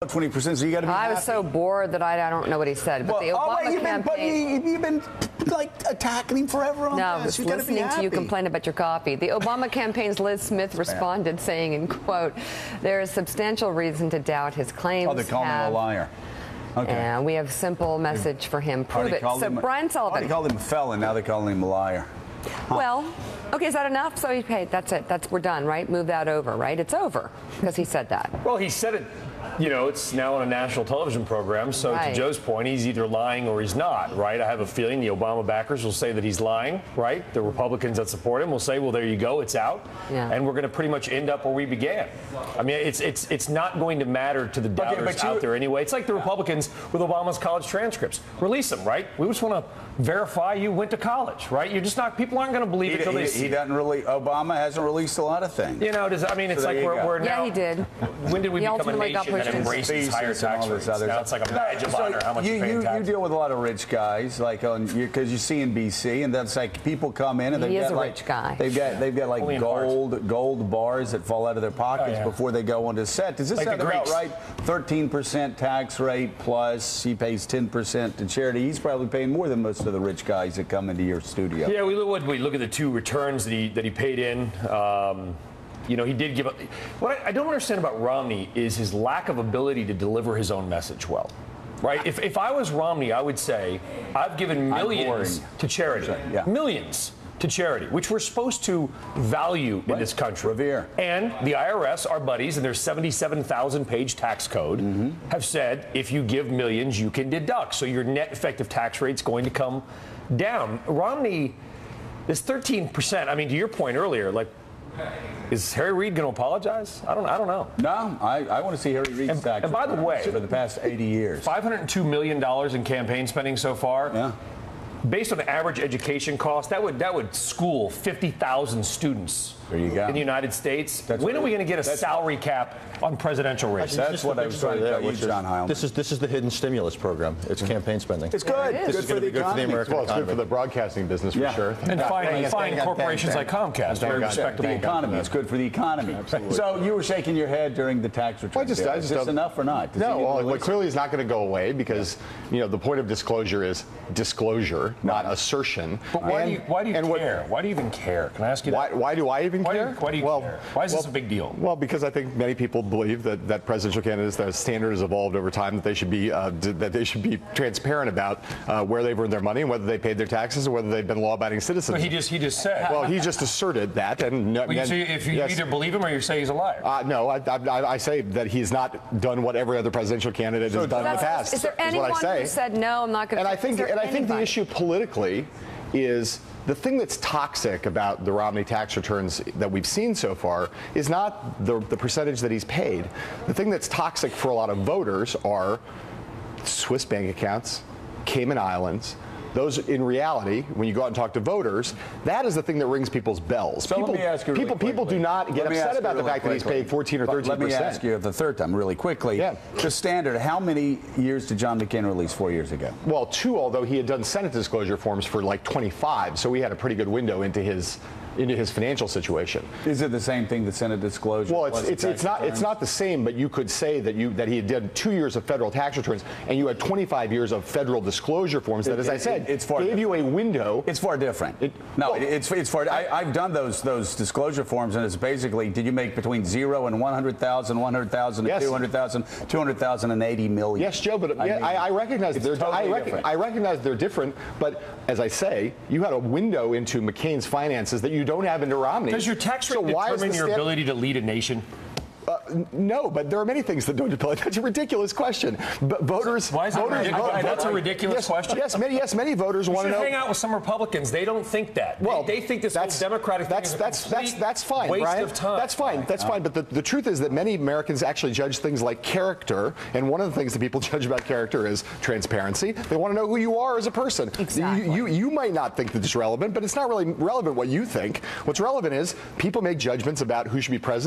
20%, so you got to be happy. I was so bored that I don't know what he said. But the Obama campaign... You've been like attacking him forever on no, this. I was listening to you complain about your coffee. The Obama campaign's Liz Smith responded saying, in quote, there is substantial reason to doubt his claims. Oh, they call him a liar. Okay. And we have a simple message for him. Prove it. So Brian Sullivan. They called him a felon. Now they call him a liar. Huh. Well, okay, is that enough? So he paid. That's it. We're done, right? Move that over, right? It's over because he said that. Well, he said it. You know, it's now on a national television program, so to Joe's point, he's either lying or he's not, right? I have a feeling the Obama backers will say that he's lying, right? The Republicans that support him will say, well, there you go, it's out. Yeah. And we're going to pretty much end up where we began. I mean, it's not going to matter to the doubters out there anyway. It's like the Republicans with Obama's college transcripts. Release them, right? We just want to verify you went to college, right? You're just not, people aren't going to believe it until they see it. He doesn't really, Obama hasn't released a lot of things. You know, I mean, it's like we're now. Yeah, he did. When did we become a nation that embraces higher tax rates? Now it's like a badge of honor how much you pay in taxes. You deal with a lot of rich guys, like because you see CNBC, and that's like people come in and they've got like rich guy. They've got like gold bars that fall out of their pockets before they go on to set. Does this sound about right? 13% tax rate plus he pays 10% to charity. He's probably paying more than most of the rich guys that come into your studio. Yeah, we look at the two returns that he paid in. You know, he did give up. What I don't understand about Romney is his lack of ability to deliver his own message well. Right? If I was Romney, I would say I've given millions to charity. Millions to charity, which we're supposed to value in this country. Revere. And the IRS, our buddies, and their 77,000-page tax code have said if you give millions, you can deduct. So your net effective tax rate's going to come down. Romney is 13%. I mean, to your point earlier, like, is Harry Reid going to apologize? I don't know. No, I want to see Harry Reid's tax. And by the way, for the past 80 years, $502 million in campaign spending so far. Yeah. Based on the average education cost, that would school 50,000 students. There you go. In the United States. When are we going to get a salary cap on presidential races? That's what I was trying to tell you, John Heileman. This is the hidden stimulus program. It's campaign spending. It's good. This is going to be good for the American economy. Well, it's good for the broadcasting business for sure. And fine corporations like Comcast, very respectable. The economy. It's good for the economy. Absolutely. So you were shaking your head during the tax return. Is this enough or not? No, well, clearly it's not going to go away because the point of disclosure is disclosure, not assertion. But why do you care? Why do you even care? Can I ask you that? Why do I even care? Why do you care? Why is this a big deal? Well, because I think many people believe that presidential candidates, their standard has evolved over time, that they should be transparent about where they've earned their money and whether they paid their taxes or whether they've been law-abiding citizens. But he just said. Well, he just asserted that, and so if you either believe him or you say he's a liar. No, I say that he's not done what every other presidential candidate has done in the past. Is there anyone who said no? I'm not going to. And I think the issue politically is the thing that's toxic about the Romney tax returns that we've seen so far is not the percentage that he's paid. The thing that's toxic for a lot of voters are Swiss bank accounts, Cayman Islands. Those, in reality, when you go out and talk to voters, that is the thing that rings people's bells. So let me ask you people do not get upset about the fact that he's paid 14 or 13%. Let me ask you the third time really quickly. Yeah. The standard, how many years did John McCain release 4 years ago? Well, 2, although he had done Senate disclosure forms for like 25, so we had a pretty good window into his financial situation. Is it the same thing, the Senate disclosure? Well, it's not the same, but you could say that he had done 2 years of federal tax returns and you had 25 years of federal disclosure forms that, as I said, gave you a window. It's far different. It's far. I've done those disclosure forms, and it's basically, did you make between 0 and 100,000, 100,000 and 200,000, 200,000 and 80 million? Yes, Joe, but I recognize I recognize they're different. But as I say, you had a window into McCain's finances that you don't have into Romney. Does your tax rate determine your ability to lead a nation? No, but there are many things that don't depend. That's a ridiculous question. But voters. Why is that ridiculous? That's a ridiculous question. Yes, many voters want to know. Hang out with some Republicans. They don't think that. Well, they think this whole Democratic thing is that's fine, waste Brian. of time. That's fine. That's fine. But the truth is that many Americans actually judge things like character, and one of the things that people judge about character is transparency. They want to know who you are as a person. Exactly. You might not think that it's relevant, but it's not really relevant what you think. What's relevant is people make judgments about who should be president.